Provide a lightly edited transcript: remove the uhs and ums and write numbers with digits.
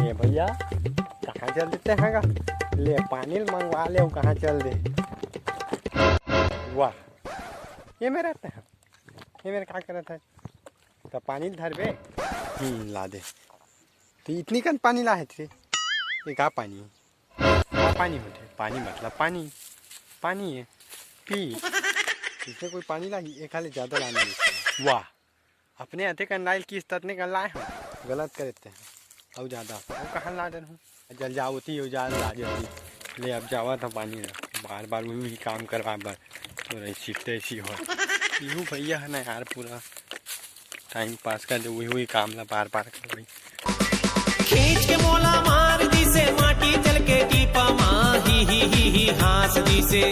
ये भैया कहाँ चल देते हैं का? ले पानी मंगवा ले, कहाँ चल दे। वाह, ये मेरा रहता है, ये मेरा क्या करता है? तो पानी धर बे, ला दे। तो इतनी कन पानी ला है थे, ये का पानी है? क्या पानी होते? पानी मतलब पानी, पानी है पी। इसमें कोई पानी ला, ये खाली ज़्यादा लाना है। वाह, अपने हाथे का नाइल की ततने का लाए हम, गलत करते हैं और ज़्यादा और कहाँ ला दे हूँ। जल जावती हो जा ला जाती। ले अब जावा था पानी बार बार वही काम करवा बर तो रही सीखते ऐसी हो। यूँ भैया है ना यार, पूरा टाइम पास कर दे, वही काम ला बार बार कर भाई। खींच के मोला मार दी से माटी चल के टीपा माँ ही हास दी से।